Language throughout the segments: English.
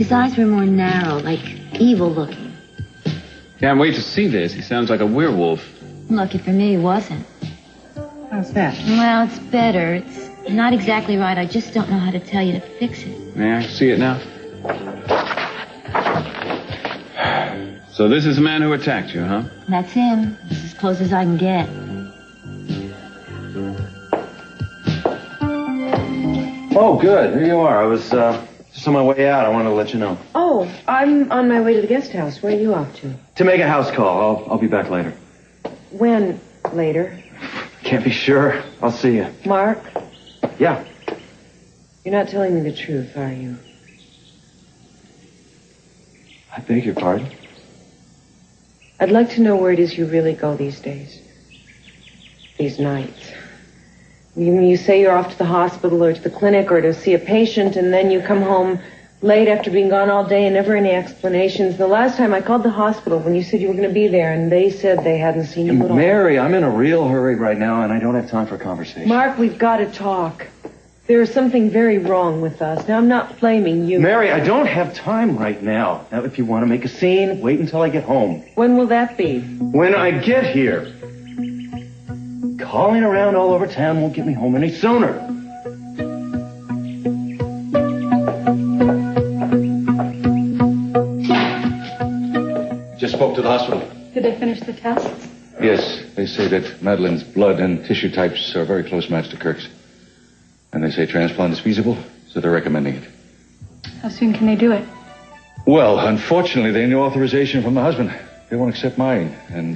His eyes were more narrow, like evil looking. Can't wait to see this. He sounds like a werewolf. Lucky for me, he wasn't. How's that? Well, it's better. It's not exactly right. I just don't know how to tell you to fix it. May I see it now? So this is the man who attacked you, huh? That's him. It's as close as I can get. Oh, good. Here you are. I was just on my way out. I wanted to let you know. Oh, I'm on my way to the guest house. Where are you off to? To make a house call. I'll be back later. When later? Can't be sure. I'll see you. Mark? Yeah. You're not telling me the truth, are you? I beg your pardon? I'd like to know where it is you really go these days. These nights. You say you're off to the hospital or to the clinic or to see a patient, and then you come home late after being gone all day and never any explanations. The last time I called the hospital when you said you were going to be there, and they said they hadn't seen you at all. Mary, I'm in a real hurry right now, and I don't have time for a conversation. Mark, we've got to talk. There is something very wrong with us. Now, I'm not blaming you. Mary, I don't have time right now. Now, if you want to make a scene, wait until I get home. When will that be? When I get here. Calling around all over town won't get me home any sooner. Just spoke to the hospital. Did they finish the tests? Yes, they say that Madeline's blood and tissue types are a very close match to Kirk's. And they say transplant is feasible, so they're recommending it. How soon can they do it? Well, unfortunately, they need authorization from the husband. They won't accept mine, and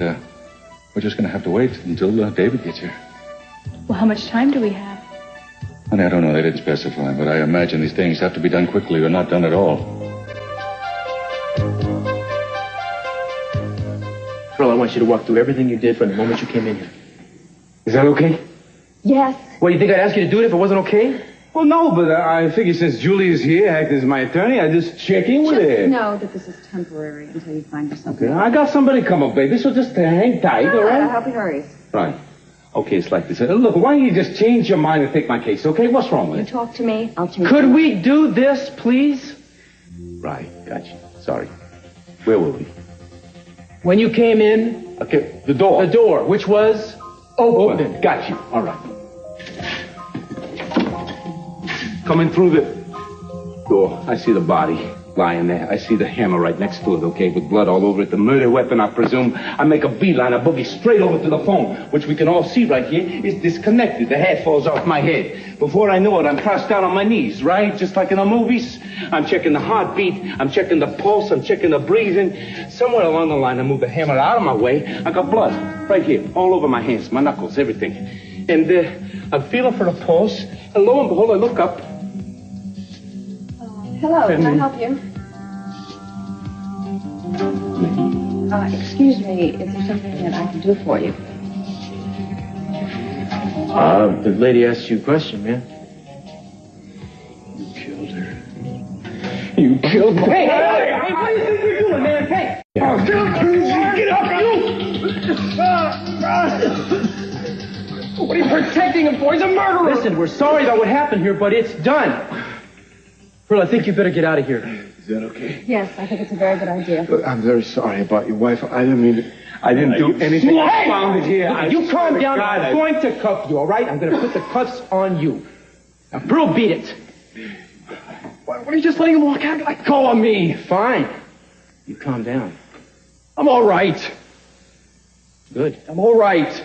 we're just going to have to wait until David gets here. Well, how much time do we have? Honey, I don't know. They didn't specify, but I imagine these things have to be done quickly or not done at all. Pearl, I want you to walk through everything you did from the moment you came in here. Is that okay? Yes. Well, you think I'd ask you to do it if it wasn't okay? Well, no, but I figure since Julie is here, acting as my attorney, I just check in with her. Just know that this is temporary until you find yourself. Okay, I got somebody come up, baby, so just hang tight, all right? I hope he hurries. Right. Okay, it's like this. Look, why don't you just change your mind and take my case, okay? What's wrong with You it? talk to me, I'll change. Could we do this, please? Right, gotcha. Sorry. Where were we? When you came in... Okay, the door. The door, which was... Open. Got you. All right. Coming through the door, I see the body lying there. I see the hammer right next to it, okay, with blood all over it. The murder weapon, I presume. I make a beeline, a boogie straight over to the phone, which we can all see right here, is disconnected. The hair falls off my head. Before I know it, I'm crossed down on my knees, right? Just like in the movies. I'm checking the heartbeat. I'm checking the pulse. I'm checking the breathing. Somewhere along the line, I move the hammer out of my way. I got blood right here, all over my hands, my knuckles, everything. And I'm feeling for the pulse, and lo and behold, I look up. Hello, can I help you? Excuse me, is there something that I can do for you? The lady asked you a question, man. You killed her. You killed her. Hey, what do you think you're doing, man? Hey! Oh, get up, you! What are you protecting him for? He's a murderer! Listen, we're sorry about what happened here, but it's done. Pearl, I think you better get out of here. Is that okay? Yes, I think it's a very good idea. Look, I'm very sorry about your wife. I didn't mean to... I didn't do anything. I found it here. You calm down. I'm going to cuff you, all right? I'm going to put the cuffs on you. Now, Pearl, beat it. What are you just letting him walk out? Let go of me. Fine. You calm down. I'm all right. Good. I'm all right.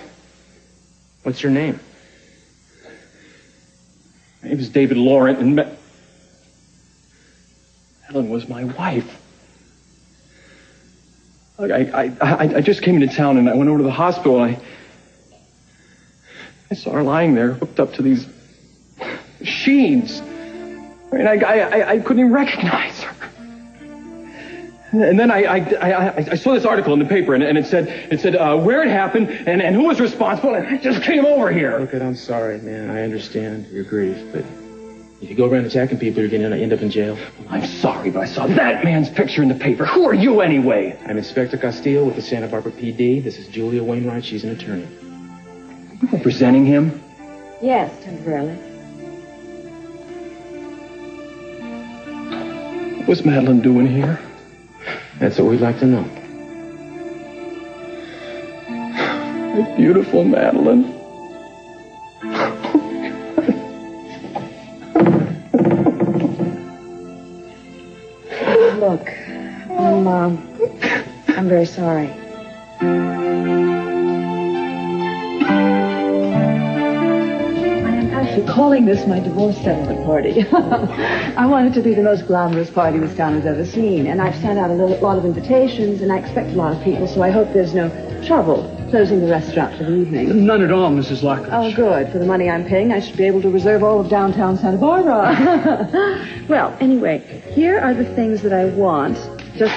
What's your name? My name is David Laurent, and Helen was my wife. Look, I just came into town and I went over to the hospital and I saw her lying there hooked up to these machines. I mean, I couldn't even recognize her. And then I saw this article in the paper and it said where it happened and who was responsible, and I just came over here. Look, I'm sorry, man. I understand your grief, but if you go around attacking people, you're going to end up in jail. I'm sorry, but I saw that man's picture in the paper. Who are you anyway? I'm Inspector Castillo with the Santa Barbara PD. This is Julia Wainwright. She's an attorney. Are you representing him? Yes, temporarily. What's Madeline doing here? That's what we'd like to know. My beautiful Madeline. Look, I'm very sorry. I'm actually calling this my divorce settlement party. I want it to be the most glamorous party this town has ever seen, and I've sent out a lot of invitations, and I expect a lot of people, so I hope there's no trouble closing the restaurant for the evening. None at all, Mrs. Lockridge. Oh, good. For the money I'm paying, I should be able to reserve all of downtown Santa Barbara. Well, anyway, here are the things that I want, just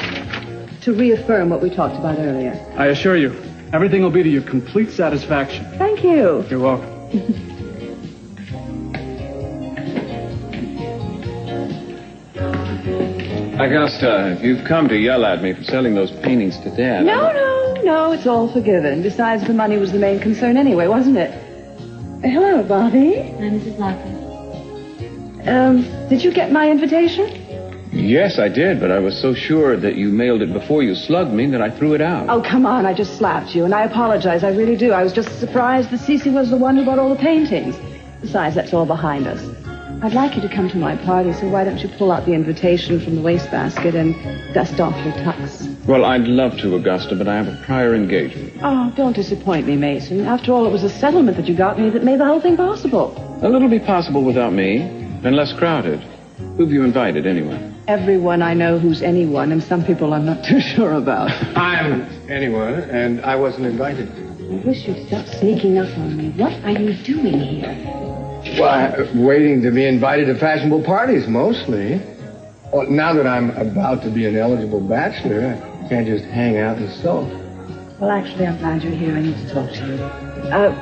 to reaffirm what we talked about earlier. I assure you, everything will be to your complete satisfaction. Thank you. You're welcome. Augusta, you've come to yell at me for selling those paintings to Dad. No, it's all forgiven. Besides, the money was the main concern anyway, wasn't it? Hello, Bobby. I'm Mrs. Lockridge. Did you get my invitation? Yes, I did, but I was so sure that you mailed it before you slugged me that I threw it out. Oh, come on, I just slapped you, and I apologize, I really do. I was just surprised that Cece was the one who bought all the paintings. Besides, that's all behind us. I'd like you to come to my party, so why don't you pull out the invitation from the wastebasket and dust off your tux? Well, I'd love to, Augusta, but I have a prior engagement. Oh, don't disappoint me, Mason. After all, it was a settlement that you got me that made the whole thing possible. Well, it'll be possible without me, and less crowded. Who've you invited, anyway? Everyone I know who's anyone, and some people I'm not too sure about. I'm anyone, and I wasn't invited. I wish you'd stop sneaking up on me. What are you doing here? Well, waiting to be invited to fashionable parties, mostly. Well, now that I'm about to be an eligible bachelor, I can't just hang out and sulk. Well, actually, I'm glad you're here. I need to talk to you.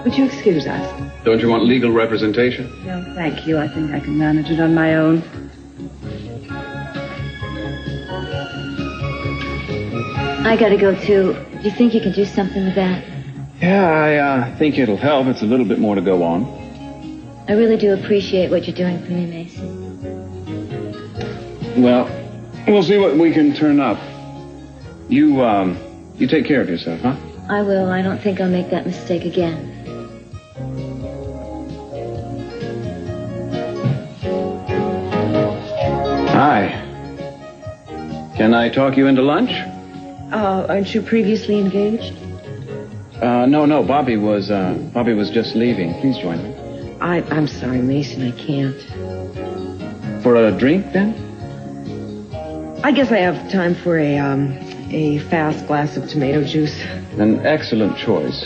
Would you excuse us? Don't you want legal representation? No, thank you. I think I can manage it on my own. I gotta go, too. Do you think you can do something with that? Yeah, I think it'll help. It's a little bit more to go on. I really do appreciate what you're doing for me, Mason. Well, we'll see what we can turn up. You take care of yourself, huh? I will. I don't think I'll make that mistake again. Hi. Can I talk you into lunch? Aren't you previously engaged? No. Bobby was just leaving. Please join me. I'm sorry, Mason, I can't. For a drink, then? I guess I have time for a fast glass of tomato juice. An excellent choice.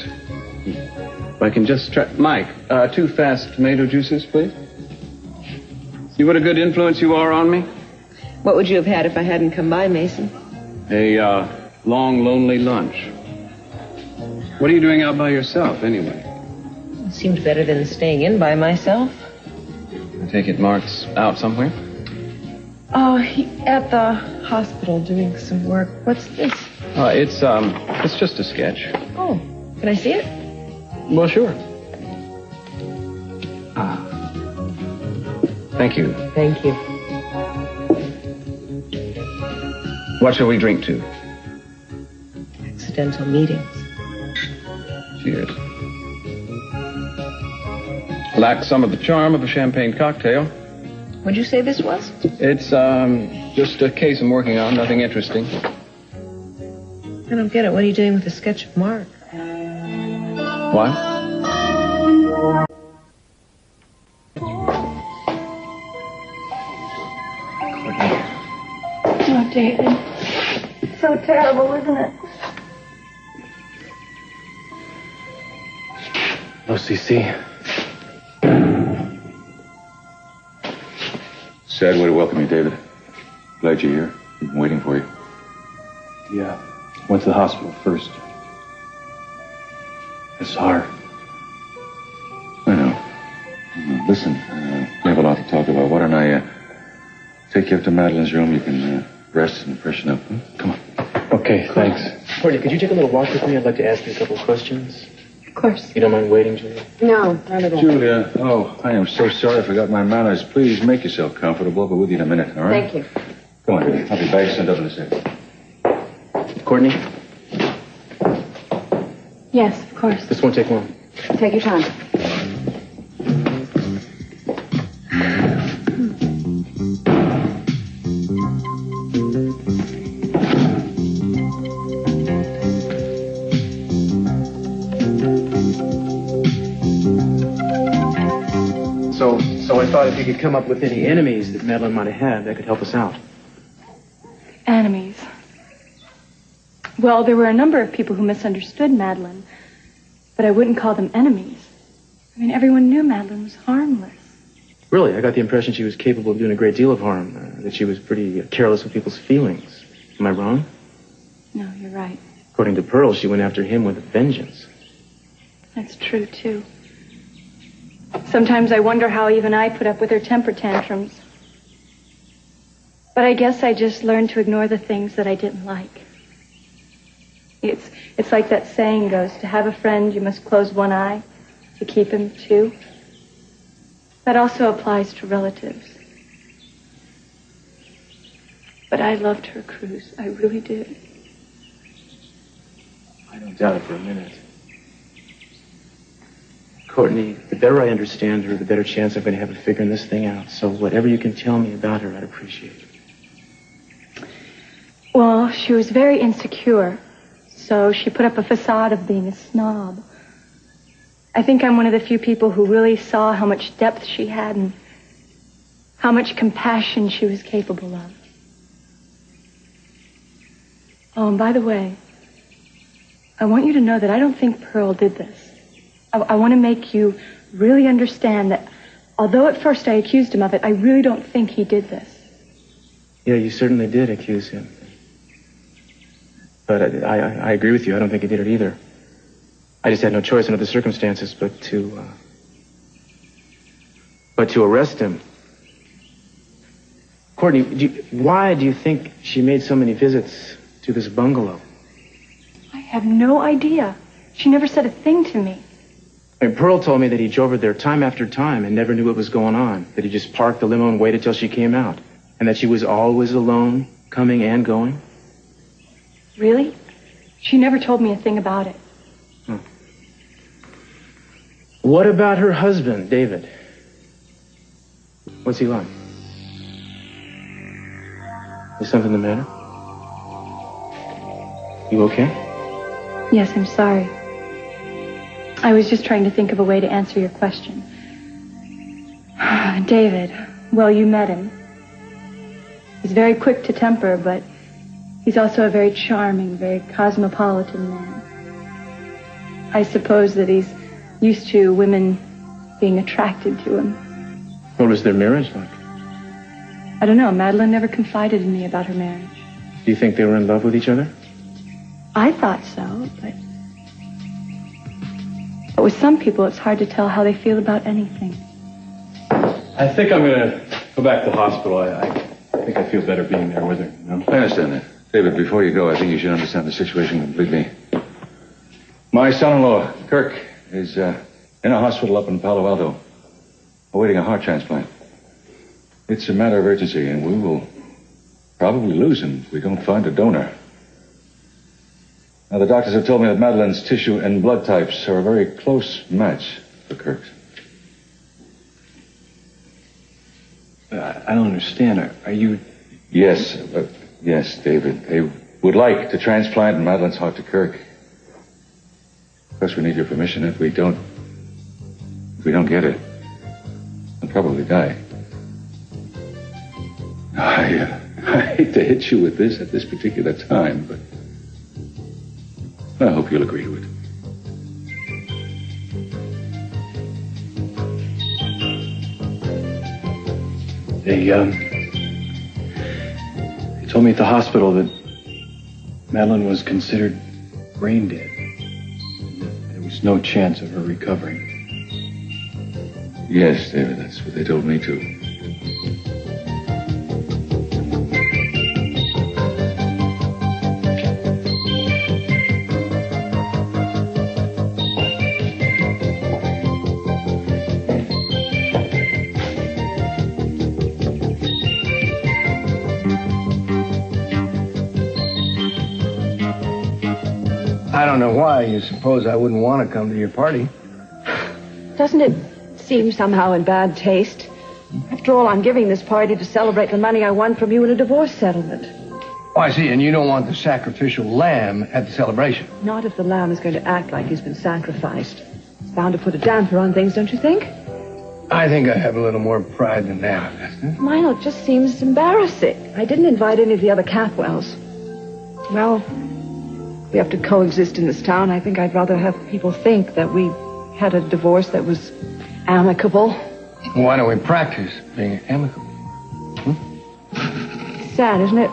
If I can just try... Mike, 2 fast tomato juices, please. See what a good influence you are on me? What would you have had if I hadn't come by, Mason? A long, lonely lunch. What are you doing out by yourself, anyway? It seemed better than staying in by myself. I take it Mark's out somewhere? Oh, he's at the hospital doing some work. What's this? It's just a sketch. Oh, can I see it? Well, sure. Thank you. Thank you. What shall we drink to? Accidental meetings. Cheers. Lacks some of the charm of a champagne cocktail. What'd you say this was? It's, just a case I'm working on, nothing interesting. I don't get it. What are you doing with the sketch of Mark? What? Oh, David. So terrible, isn't it? Oh, Cece. Sad way to welcome you, David. Glad you're here. We've been waiting for you. Yeah. Went to the hospital first. I saw her. I know. Listen, we have a lot to talk about. Why don't I take you up to Madeline's room? You can rest and freshen up. Huh? Come on. Okay, thanks. Courtney, could you take a little walk with me? I'd like to ask you a couple of questions. Of course. You don't mind waiting, Julia? No, not at all. Julia, I am so sorry I forgot my manners. Please make yourself comfortable. I'll be with you in a minute, all right? Thank you. Come on, have your bag sent up in a second. Courtney, Yes, of course. this won't take long. Take your time. So I thought if you could come up with any enemies that Madeline might have had, that could help us out. Enemies. Well, there were a number of people who misunderstood Madeline, but I wouldn't call them enemies. I mean, everyone knew Madeline was harmless. Really, I got the impression she was capable of doing a great deal of harm, that she was pretty careless with people's feelings. Am I wrong? No, you're right. According to Pearl, she went after him with a vengeance. That's true, too. Sometimes I wonder how even I put up with her temper tantrums. But I guess I just learned to ignore the things that I didn't like. It's like that saying goes, to have a friend, you must close one eye. To keep him, two. That also applies to relatives. But I loved her, Cruz. I really did. I don't doubt it for a minute. Courtney, the better I understand her, the better chance I'm going to have of figuring this thing out. So whatever you can tell me about her, I'd appreciate it. Well, she was very insecure. So she put up a facade of being a snob. I think I'm one of the few people who really saw how much depth she had and how much compassion she was capable of. Oh, and by the way, I want you to know that I don't think Pearl did this. I want to make you really understand that although at first I accused him of it, I really don't think he did this. Yeah, you certainly did accuse him. But I agree with you. I don't think he did it either. I just had no choice under the circumstances but to arrest him. Courtney, why do you think she made so many visits to this bungalow? I have no idea. She never said a thing to me. I mean, Pearl told me that he drove her there time after time and never knew what was going on, that he just parked the limo and waited till she came out, and that she was always alone, coming and going. Really? She never told me a thing about it. Huh. What about her husband, David? What's he like? Is something the matter? You okay? Yes, I'm sorry. I was just trying to think of a way to answer your question. David, well, you met him. He's very quick to temper, but he's also a very charming, very cosmopolitan man. I suppose that he's used to women being attracted to him. What was their marriage like? I don't know. Madeline never confided in me about her marriage. Do you think they were in love with each other? I thought so, but with some people, it's hard to tell how they feel about anything. I think I'm going to go back to the hospital. I think I feel better being there with her. You know? I understand that. David, before you go, I think you should understand the situation completely. My son-in-law, Kirk, is in a hospital up in Palo Alto, awaiting a heart transplant. It's a matter of urgency, and we will probably lose him if we don't find a donor. Now, the doctors have told me that Madeline's tissue and blood types are a very close match for Kirk's. I don't understand. Are you... Yes, David. They would like to transplant Madeline's heart to Kirk. Of course, we need your permission. If we don't get it, we'll probably die. I hate to hit you with this at this particular time, but I hope you'll agree to it. They told me at the hospital that Madeline was considered brain dead. There was no chance of her recovering. Yes, David, that's what they told me too. don't know why you suppose I wouldn't want to come to your party. Doesn't it seem somehow in bad taste? After all, I'm giving this party to celebrate the money I won from you in a divorce settlement. Oh, I see, and you don't want the sacrificial lamb at the celebration. Not if the lamb is going to act like he's been sacrificed. It's bound to put a damper on things, don't you think? I think I have a little more pride than that, Augusta. Mine, it just seems embarrassing. I didn't invite any of the other Catwells. Well, we have to coexist in this town. I think I'd rather have people think that we had a divorce that was amicable. Why don't we practice being amicable? Sad, isn't it?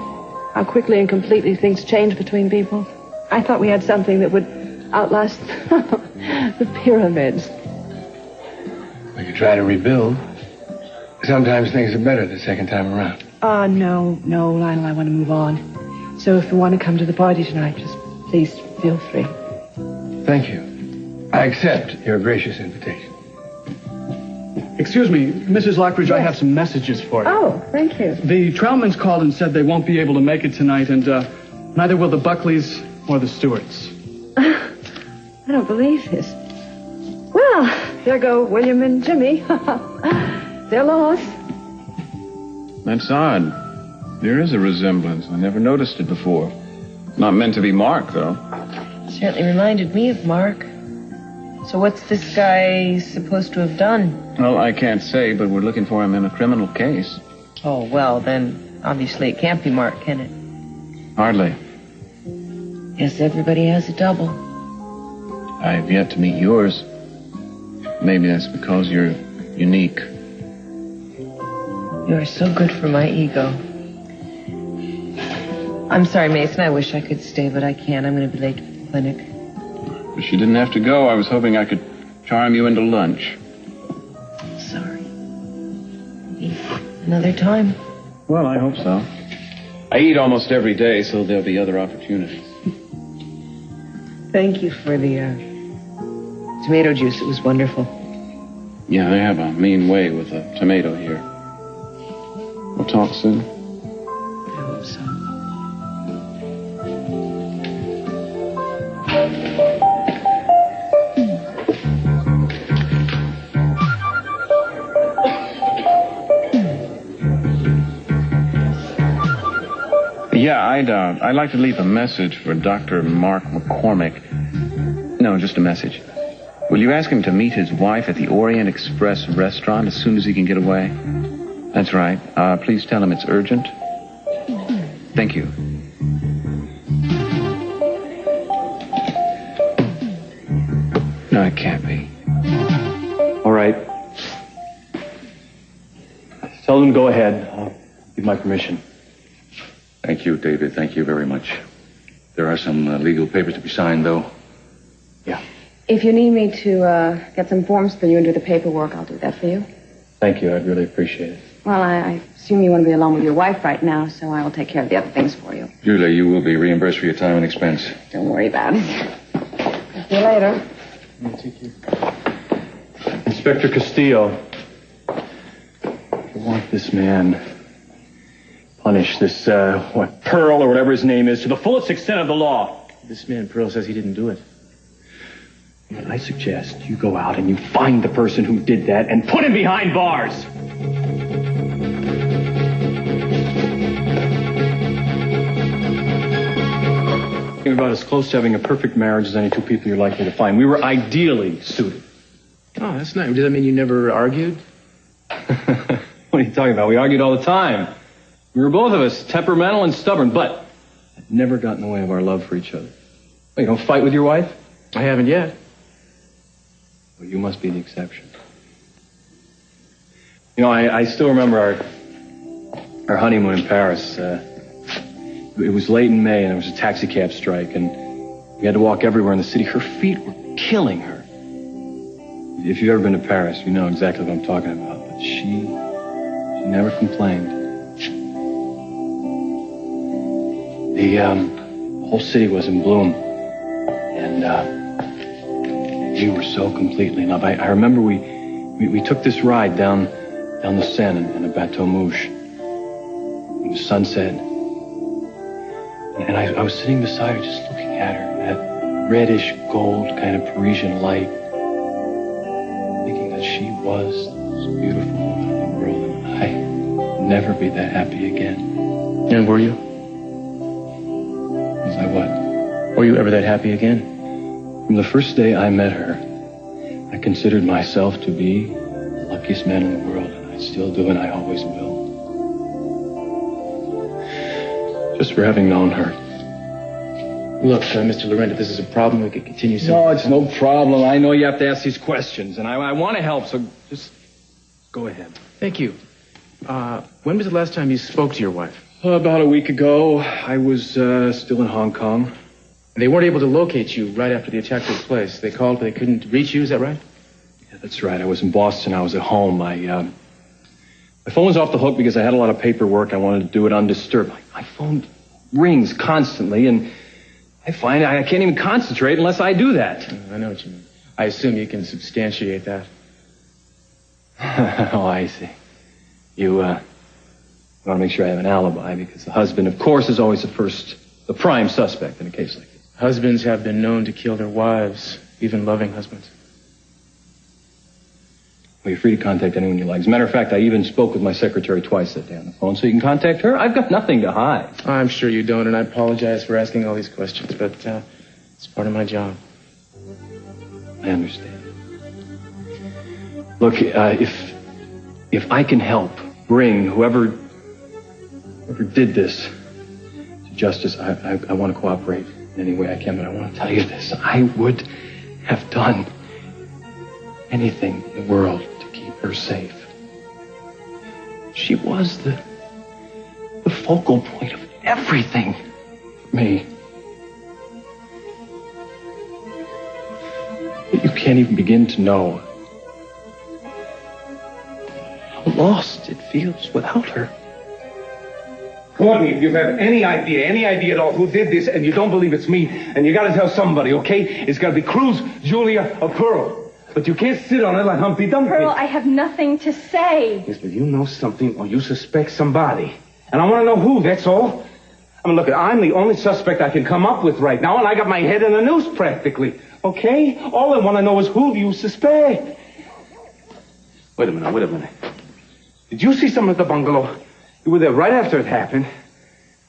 How quickly and completely things change between people. I thought we had something that would outlast the pyramids. We could try to rebuild. Sometimes things are better the second time around. No, Lionel, I want to move on. So if you want to come to the party tonight, just please feel free. Thank you. I accept your gracious invitation. Excuse me, Mrs. Lockridge, yes. I have some messages for you. Oh, thank you. The Troutmans called and said they won't be able to make it tonight, and neither will the Buckleys or the Stewarts. I don't believe this. Well, there go William and Jimmy. They're lost. That's odd. There is a resemblance. I never noticed it before. Not meant to be Mark, though. Certainly reminded me of Mark. So what's this guy supposed to have done? Well, I can't say, but we're looking for him in a criminal case. Oh, well, then obviously it can't be Mark, can it? Hardly. Guess everybody has a double. I've yet to meet yours. Maybe that's because you're unique. You're so good for my ego. I'm sorry, Mason. I wish I could stay, but I can't. I'm going to be late to the clinic. Wish you didn't have to go. I was hoping I could charm you into lunch. Sorry. Maybe another time. Well, I hope so. I eat almost every day, so there'll be other opportunities. Thank you for the tomato juice. It was wonderful. Yeah, they have a mean way with a tomato here. We'll talk soon. I hope so. Yeah, I'd like to leave a message for Dr. Mark McCormick. No, just a message. Will you ask him to meet his wife at the Orient Express restaurant as soon as he can get away? That's right. Please tell him it's urgent. Thank you. No, it can't be. All right. Tell them to go ahead. I'll give my permission. Thank you, David. Thank you very much. There are some legal papers to be signed, though. Yeah. If you need me to get some forms for you and do the paperwork, I'll do that for you. Thank you. I'd really appreciate it. Well, I assume you want to be alone with your wife right now, so I will take care of the other things for you. Julia, you will be reimbursed for your time and expense. Don't worry about it. See you later. Thank you. Inspector Castillo, I want this man punished, this, Pearl or whatever his name is, to the fullest extent of the law. This man, Pearl, says he didn't do it. And I suggest you go out and you find the person who did that and put him behind bars. You're about as close to having a perfect marriage as any two people you're likely to find. We were ideally suited. Oh, that's nice. Does that mean you never argued? What are you talking about? We argued all the time. We were both of us temperamental and stubborn, but it never got in the way of our love for each other. Oh, you don't fight with your wife? I haven't yet. Well, you must be the exception. You know, I still remember our honeymoon in Paris. It was late in May, and there was a taxi cab strike, and we had to walk everywhere in the city. Her feet were killing her. If you've ever been to Paris, you know exactly what I'm talking about. But she never complained. The whole city was in bloom, and we were so completely in love. I remember we took this ride down the Seine in a Bateau Mouche. It was sunset, and I was sitting beside her, just looking at her. reddish gold kind of Parisian light, thinking that she was the most beautiful woman in the world, and I'd never be that happy again. And were you? Was I what? Were you ever that happy again? From the first day I met her, I considered myself to be the luckiest man in the world, and I still do, and I always will. Just for having known her. Look, Mr. Laurent, this is a problem. We could continue some... No, it's no problem. I know you have to ask these questions, and I want to help, so just go ahead. Thank you. When was the last time you spoke to your wife? About a week ago. I was still in Hong Kong. And they weren't able to locate you right after the attack took place. They called, but they couldn't reach you. Is that right? Yeah, that's right. I was in Boston. I was at home. My phone was off the hook because I had a lot of paperwork. I wanted to do it undisturbed. My phone rings constantly, and I find I can't even concentrate unless I do that. I know what you mean. I assume you can substantiate that. Oh, I see. You want to make sure I have an alibi, because the husband, of course, is always the prime suspect in a case like this. Husbands have been known to kill their wives, even loving husbands. Well, you're free to contact anyone you like. As a matter of fact, I even spoke with my secretary twice that day on the phone, so you can contact her. I've got nothing to hide. I'm sure you don't, and I apologize for asking all these questions, but it's part of my job. I understand. Look, if I can help bring whoever did this to justice, I want to cooperate in any way I can, but I want to tell you this. I would have done anything in the world to keep her safe. She was the focal point of everything for me. You can't even begin to know how lost it feels without her. Courtney, if you have any idea at all who did this, and you don't believe it's me, and you gotta tell somebody, okay? It's gotta be Cruz, Julia, or Pearl. But you can't sit on it like Humpty Dumpty. Pearl, I have nothing to say. Yes, but you know something, or you suspect somebody. And I want to know who, that's all. I mean, look, I'm the only suspect I can come up with right now, and I got my head in the noose practically. Okay? All I want to know is who do you suspect? Wait a minute. Did you see someone at the bungalow? You were there right after it happened.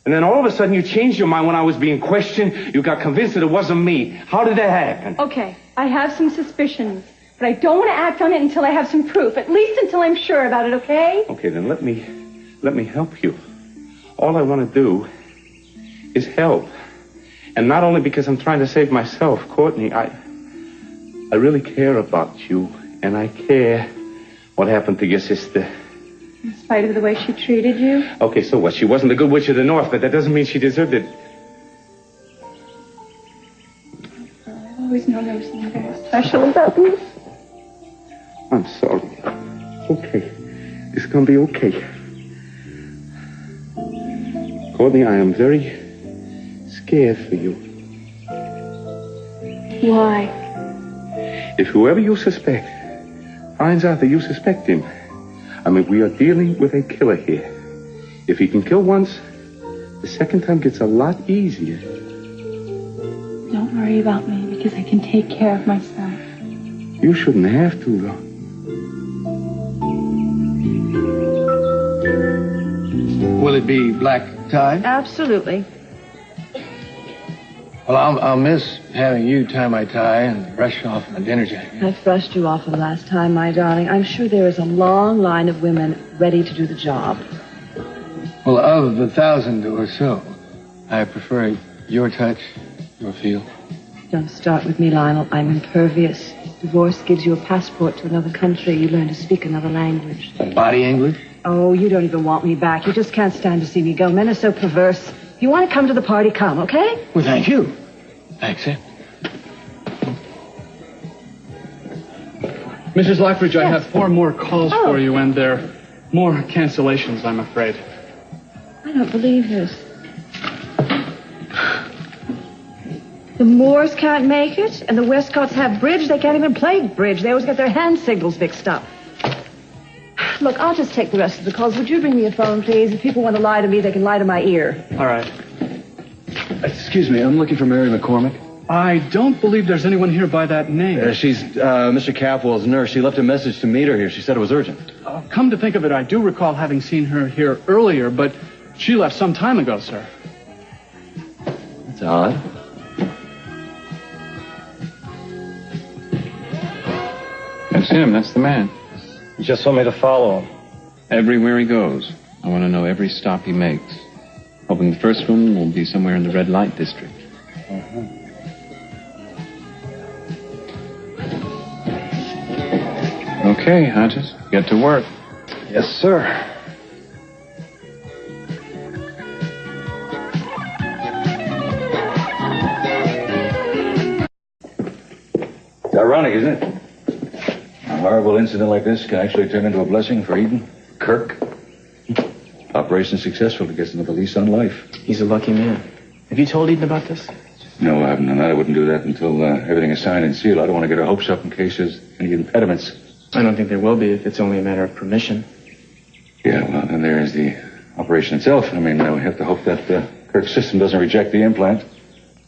And then all of a sudden you changed your mind when I was being questioned. You got convinced that it wasn't me. How did that happen? Okay, I have some suspicions. But I don't want to act on it until I have some proof. At least until I'm sure about it, okay? Okay, then let me help you. All I want to do is help. And not only because I'm trying to save myself, Courtney, I really care about you. And I care what happened to your sister. In spite of the way she treated you? Okay, so what? She wasn't the good witch of the North, but that doesn't mean she deserved it. I've always known there was something very special about you. I'm sorry. Okay. It's gonna be okay. Courtney, I am very scared for you. Why? If whoever you suspect finds out that you suspect him, I mean, we are dealing with a killer here. If he can kill once, the second time gets a lot easier. Don't worry about me, because I can take care of myself. You shouldn't have to, though. Will it be black tie? Absolutely. Well, I'll miss having you tie my tie and brush off my dinner jacket. I brushed you off the last time, my darling. I'm sure there is a long line of women ready to do the job. Well, of the 1,000 or so, I prefer your touch, your feel. Don't start with me, Lionel. I'm impervious. Divorce gives you a passport to another country. You learn to speak another language. Body English? Oh, you don't even want me back. You just can't stand to see me go. Men are so perverse. If you want to come to the party, come, okay? Well, thank you. Thanks, eh? Mrs. Lockridge, I have 4 more calls for you, and there are more cancellations, I'm afraid. I don't believe this. The Moors can't make it, and the Westcotts have bridge. They can't even play bridge. They always get their hand signals mixed up. Look, I'll just take the rest of the calls. Would you bring me a phone, please? If people want to lie to me, they can lie to my ear. All right. Excuse me, I'm looking for Mary McCormick. I don't believe there's anyone here by that name. She's Mr. Capwell's nurse. She left a message to meet her here. She said it was urgent. Come to think of it, I do recall having seen her here earlier, but she left some time ago, sir. That's odd. That's him. That's the man. He just told me to follow him. Everywhere he goes, I want to know every stop he makes. Hoping the first one will be somewhere in the red light district. Okay, Hodges, get to work. Yes, sir. It's ironic, isn't it? A horrible incident like this can actually turn into a blessing for Eden. Kirk. Operation successful. He gets another lease on life. He's a lucky man. Have you told Eden about this? No, I haven't done that. I wouldn't do that until everything is signed and sealed. I don't want to get her hopes up in case there's any impediments. I don't think there will be if it's only a matter of permission. Yeah, well, then there is the operation itself. I mean, we have to hope that Kirk's system doesn't reject the implant.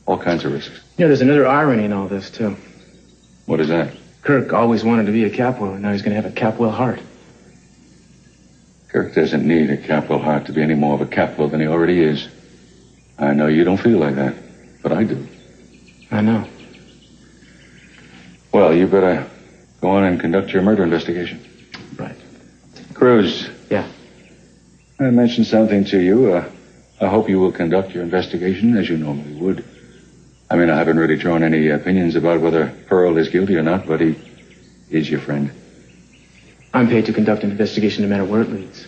All kinds of risks. Yeah, there's another irony in all this, too. What is that? Kirk always wanted to be a Capwell, and now he's going to have a Capwell heart. Kirk doesn't need a Capwell heart to be any more of a Capwell than he already is. I know you don't feel like that, but I do. I know. Well, you better go on and conduct your murder investigation. Right. Cruz. Yeah. I mentioned something to you. I hope you will conduct your investigation as you normally would. I mean, I haven't really drawn any opinions about whether Pearl is guilty or not, but he is your friend. I'm paid to conduct an investigation no matter where it leads.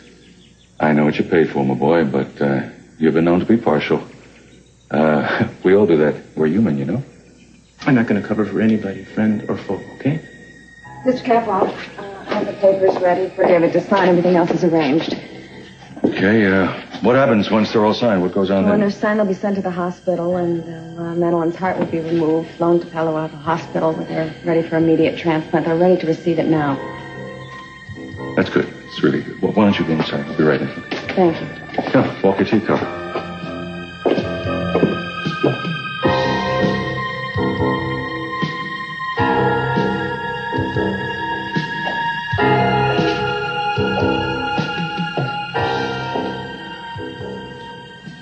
I know what you're paid for, my boy, but you've been known to be partial. We all do that. We're human, you know. I'm not going to cover for anybody, friend or foe, okay? Mr. Capwell, I have the papers ready for David to sign. Everything else is arranged. Okay, what happens once they're all signed? What goes on When then? they're signed, they'll be sent to the hospital, and Madeline's heart will be removed, flown to Palo Alto Hospital, where they're ready for immediate transplant. They're ready to receive it now. That's good. It's really good. Well, why don't you go inside? I'll be right in. Thank you. Come, walk your to your car.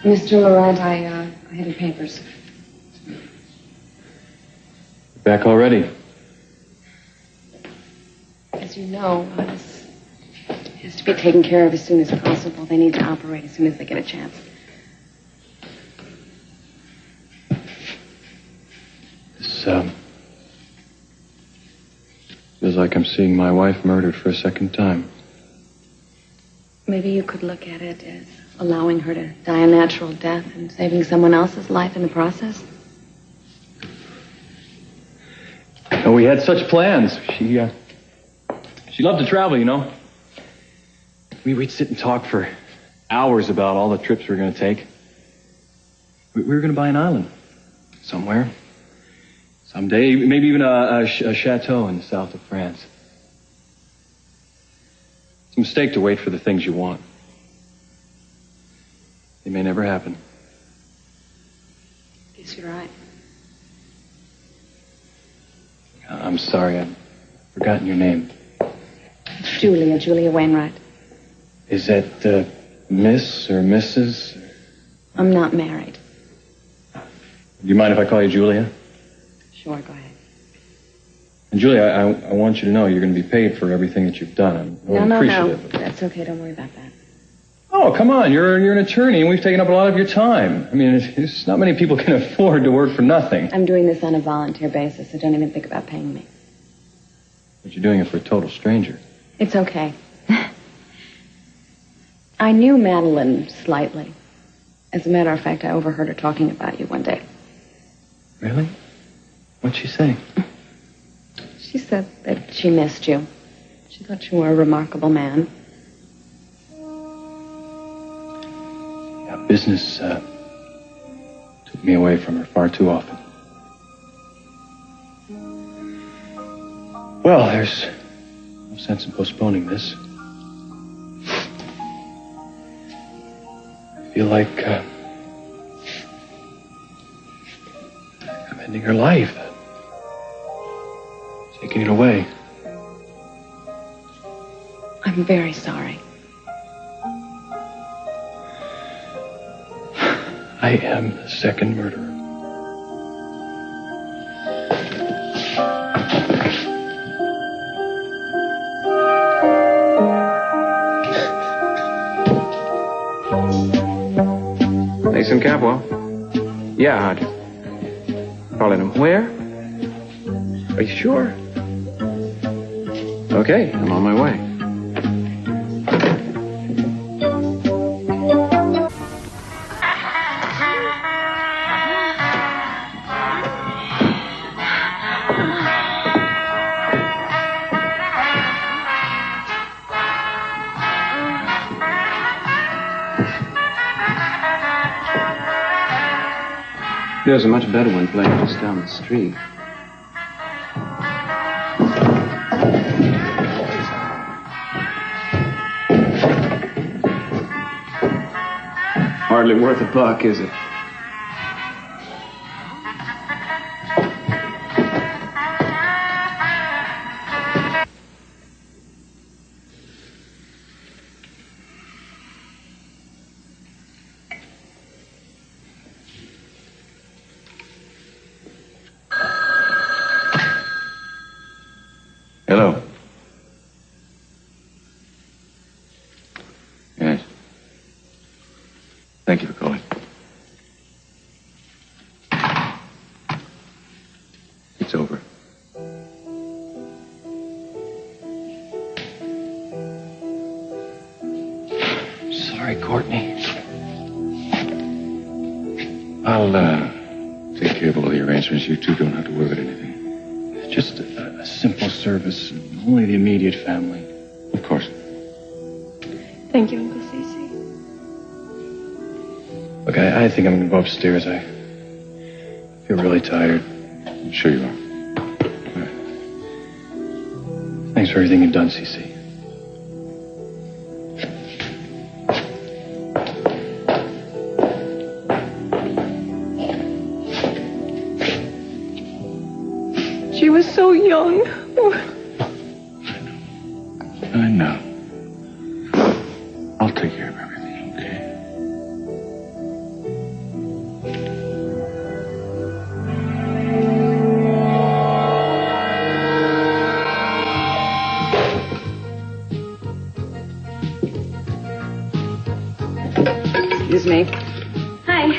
Mr. Laurent, I have your papers. Back already? As you know, this has to be taken care of as soon as possible. They need to operate as soon as they get a chance. This, feels like I'm seeing my wife murdered for a second time. Maybe you could look at it as allowing her to die a natural death and saving someone else's life in the process. And we had such plans. She loved to travel, you know. We'd sit and talk for hours about all the trips we were going to take. We were going to buy an island somewhere. Someday, maybe even a chateau in the south of France. It's a mistake to wait for the things you want. They may never happen. Guess you're right. I'm sorry, I've forgotten your name. Julia Wainwright. Is that Miss or Mrs.? I'm not married. Do you mind if I call you Julia? Sure, go ahead. And Julia, I want you to know you're going to be paid for everything that you've done. I'm really appreciative. No. That's okay. Don't worry about that. Oh, come on. You're an attorney, and we've taken up a lot of your time. I mean, it's not many people can afford to work for nothing. I'm doing this on a volunteer basis, so don't even think about paying me. But you're doing it for a total stranger. It's okay. I knew Madeline slightly. As a matter of fact, I overheard her talking about you one day. Really? What'd she say? She said that she missed you. She thought you were a remarkable man. Yeah, business took me away from her far too often. Well, there's no sense in postponing this. I feel like I'm ending ending her life. Taking it away. I'm very sorry. I am the second murderer. Mason Capwell? Yeah, Hodge. Calling him. Where? Are you sure? Okay, I'm on my way. There's a much better one playing just down the street. Hardly worth a buck, is it? Hello. Yes. Thank you for calling. It's over. Sorry, Courtney. I'll, take care of all the arrangements. You two don't have to worry about anything. Just a simple service. Only the immediate family. Of course. Thank you, Uncle Cece. Look, I think I'm going to go upstairs. I feel really tired. I'm sure you are. All right. Thanks for everything you've done, Cece. She was so young. I know. I'll take care of everything, okay? Excuse me. Hi.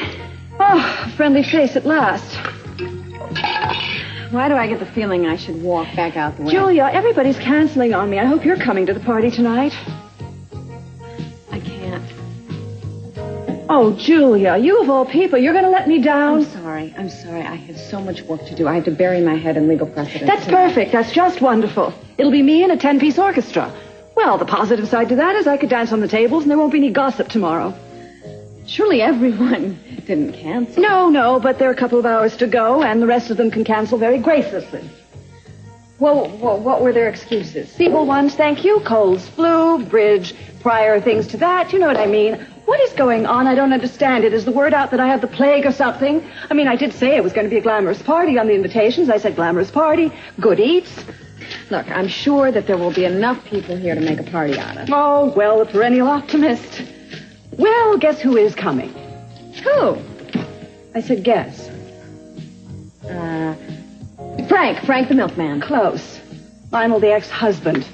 Oh, a friendly face at last. Why do I get the feeling I should walk back out the way? Julia, everybody's canceling on me. I hope you're coming to the party tonight. I can't. Oh, Julia, you of all people, you're going to let me down? I'm sorry. I have so much work to do. I have to bury my head in legal precedent. That's perfect. That's just wonderful. It'll be me and a 10-piece orchestra. Well, the positive side to that is I could dance on the tables and there won't be any gossip tomorrow. Surely everyone didn't cancel. No, but there are a couple of hours to go, and the rest of them can cancel very gracelessly. Well, what were their excuses? Feeble ones, thank you. Colds, flu, bridge, prior things to that. You know what I mean. What is going on? I don't understand it. Is the word out that I have the plague or something? I mean, I did say it was going to be a glamorous party on the invitations. I said glamorous party, good eats. Look, I'm sure that there will be enough people here to make a party out of. Oh, well, a perennial optimist. Well, guess who is coming? Who? I said guess. Frank the milkman. Close. Lionel, the ex-husband.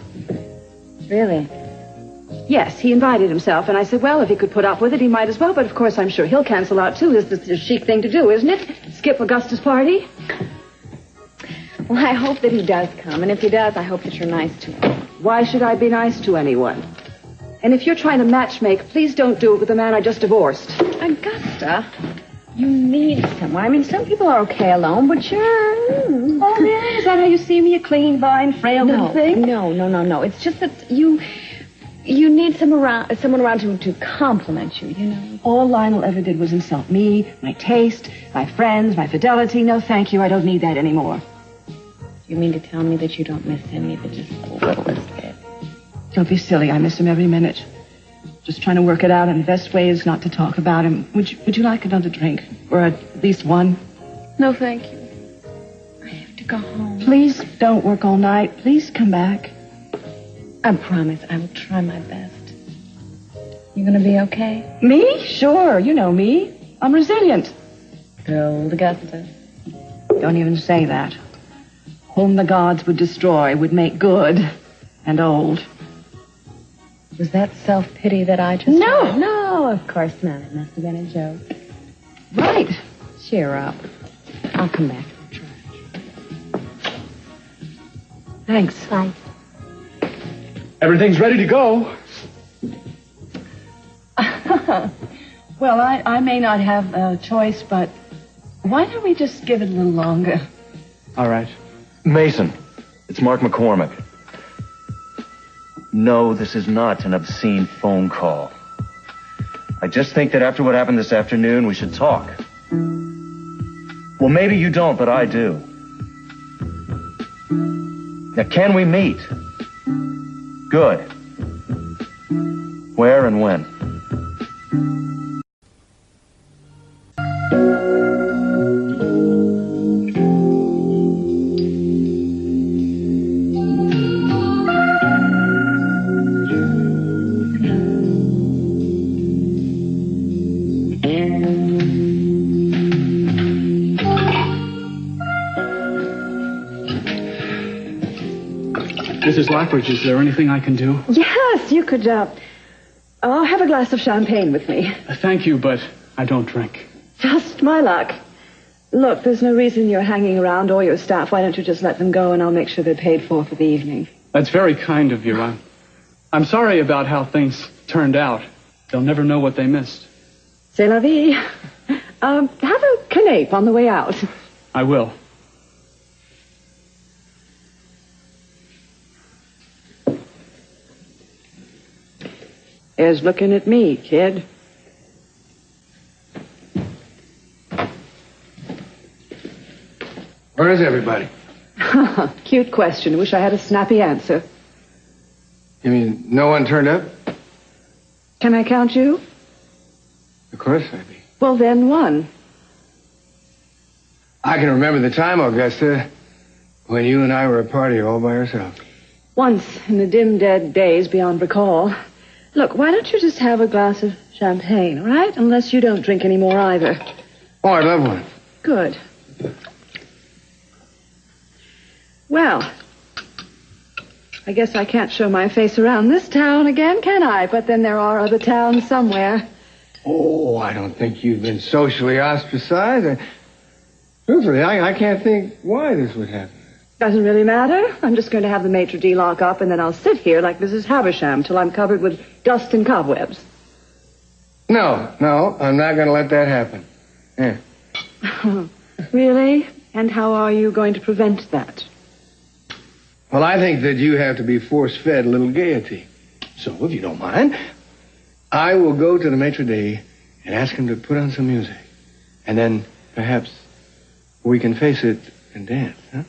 Really? Yes, he invited himself, and I said, well, if he could put up with it, he might as well, but of course I'm sure he'll cancel out, too. It's the chic thing to do, isn't it? Skip Augusta's party? Well, I hope that he does come, and if he does, I hope that you're nice to him. Why should I be nice to anyone? And if you're trying to matchmake, please don't do it with the man I just divorced. Augusta, you need someone. I mean, some people are okay alone, but you're... Oh, really? Is that how you see me? A clean, fine, frail little thing? No. It's just that you need someone around to compliment you, you know? All Lionel ever did was insult me, my taste, my friends, my fidelity. No, thank you. I don't need that anymore. You mean to tell me that you don't miss him even just a littlest bit? Don't be silly. I miss him every minute. Just trying to work it out, and the best way is not to talk about him. Would you like another drink? Or at least one? No, thank you. to go home. Please don't work all night. Please come back. I promise I will try my best. You gonna be okay? Me? Sure. You know me. I'm resilient. Old Augustus. Don't even say that. Whom the gods would destroy would make good and old. Was that self-pity that I just No. heard? No, of course not. It must have been a joke. Right. Cheer up. I'll come back. Thanks. Bye. Everything's ready to go. Well, I may not have a choice, but why don't we just give it a little longer? All right. Mason, it's Mark McCormick. No, this is not an obscene phone call. I just think that after what happened this afternoon, we should talk. Well, maybe you don't, but I do. Now, can we meet? Good. Where and when? Mrs. Lockridge, is there anything I can do? Yes, you could, have a glass of champagne with me. Thank you, but I don't drink. Just my luck. Look, there's no reason you're hanging around or your staff. Why don't you just let them go and I'll make sure they're paid for the evening. That's very kind of you. I'm sorry about how things turned out. They'll never know what they missed. C'est la vie. Have a canape on the way out. I will. Here's looking at me, kid. Where is everybody? Cute question. Wish I had a snappy answer. You mean no one turned up? Can I count you? Of course I be. Well, then one. I can remember the time, Augusta, when you and I were a party all by ourselves. Once in the dim, dead days beyond recall. Look, why don't you just have a glass of champagne, all right? Unless you don't drink any more either. Oh, I'd love one. Good. Well, I guess I can't show my face around this town again, can I? But then there are other towns somewhere. Oh, I don't think you've been socially ostracized. Truthfully, I can't think why this would happen. Doesn't really matter. I'm just going to have the maitre d' lock up, and then I'll sit here like Mrs. Havisham till I'm covered with dust and cobwebs. No, I'm not going to let that happen. Yeah. Really? And how are you going to prevent that? Well, I think that you have to be force-fed a little gaiety. So, if you don't mind, I will go to the maitre d' and ask him to put on some music. And then, perhaps, we can face it and dance, huh?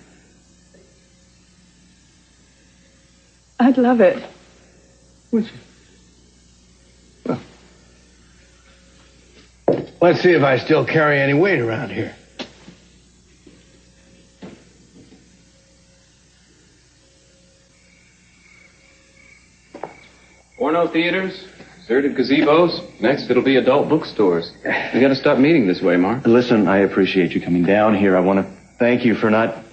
I'd love it. Would you? Well, let's see if I still carry any weight around here. Porno theaters, deserted gazebos. Next, it'll be adult bookstores. We gotta stop meeting this way, Mark. Listen, I appreciate you coming down here. I want to thank you for not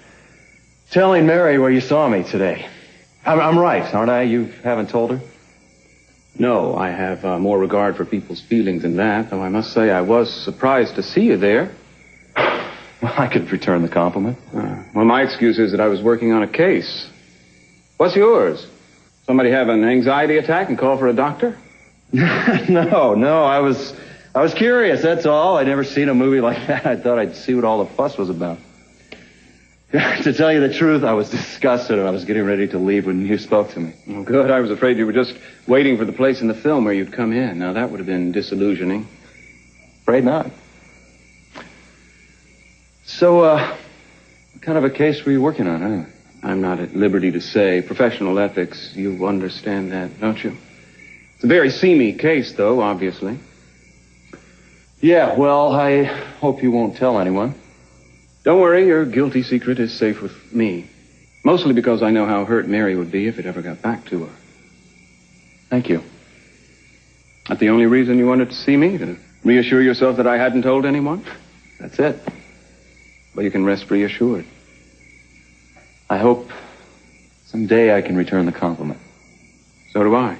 telling Mary where you saw me today. I'm right, aren't I? You haven't told her? No, I have more regard for people's feelings than that, though I must say I was surprised to see you there. Well, I could return the compliment. Well, my excuse is that I was working on a case. What's yours? Somebody have an anxiety attack and call for a doctor? No, I was curious, that's all. I'd never seen a movie like that. I thought I'd see what all the fuss was about. To tell you the truth, I was disgusted and I was getting ready to leave when you spoke to me. Oh, good. I was afraid you were just waiting for the place in the film where you'd come in. Now, that would have been disillusioning. Afraid not. So, what kind of a case were you working on, anyway? I'm not at liberty to say. Professional ethics, you understand that, don't you? It's a very seamy case, though, obviously. Yeah, well, I hope you won't tell anyone. Don't worry, your guilty secret is safe with me. Mostly because I know how hurt Mary would be if it ever got back to her. Thank you. That's the only reason you wanted to see me? To reassure yourself that I hadn't told anyone? That's it. But you can rest reassured. I hope someday I can return the compliment. So do I.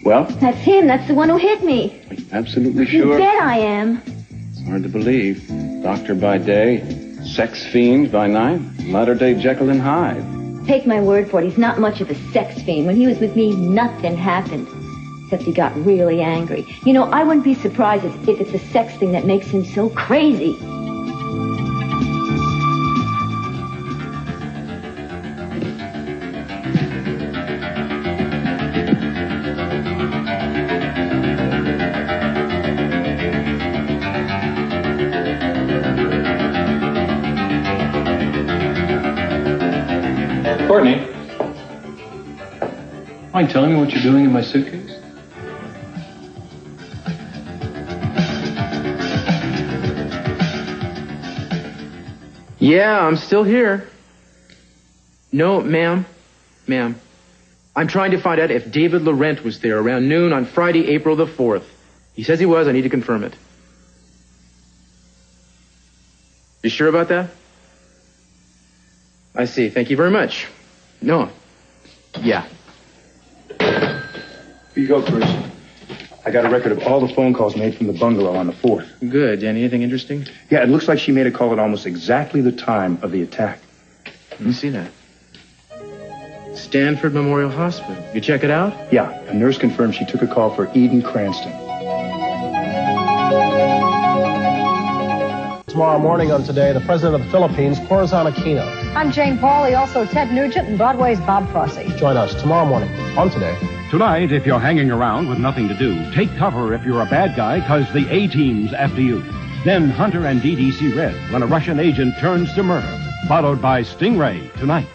Well? That's him. That's the one who hit me. Absolutely You sure? bet I am. It's hard to believe. Doctor by day, sex fiend by night, latter-day Jekyll and Hyde. Take my word for it. He's not much of a sex fiend. When he was with me, nothing happened. Except he got really angry. You know, I wouldn't be surprised if it's a sex thing that makes him so crazy. Courtney, mind telling me what you're doing in my suitcase? Yeah, I'm still here. No, ma'am. Ma'am. I'm trying to find out if David Laurent was there around noon on Friday, April the 4th. He says he was. I need to confirm it. You sure about that? I see. Thank you very much. No. Yeah. Here you go, Bruce. I got a record of all the phone calls made from the bungalow on the 4th. Good. Anything interesting? Yeah, it looks like she made a call at almost exactly the time of the attack. Let me see that. Stanford Memorial Hospital. You check it out? Yeah, a nurse confirmed she took a call for Eden Cranston. Tomorrow morning on Today, the president of the Philippines, Corazon Aquino. I'm Jane Pauley, also Ted Nugent and Broadway's Bob Fosse. Join us tomorrow morning on Today. Tonight, if you're hanging around with nothing to do, take cover if you're a bad guy, because the A-Team's after you. Then Hunter and DDC Red when a Russian agent turns to murder, followed by Stingray tonight.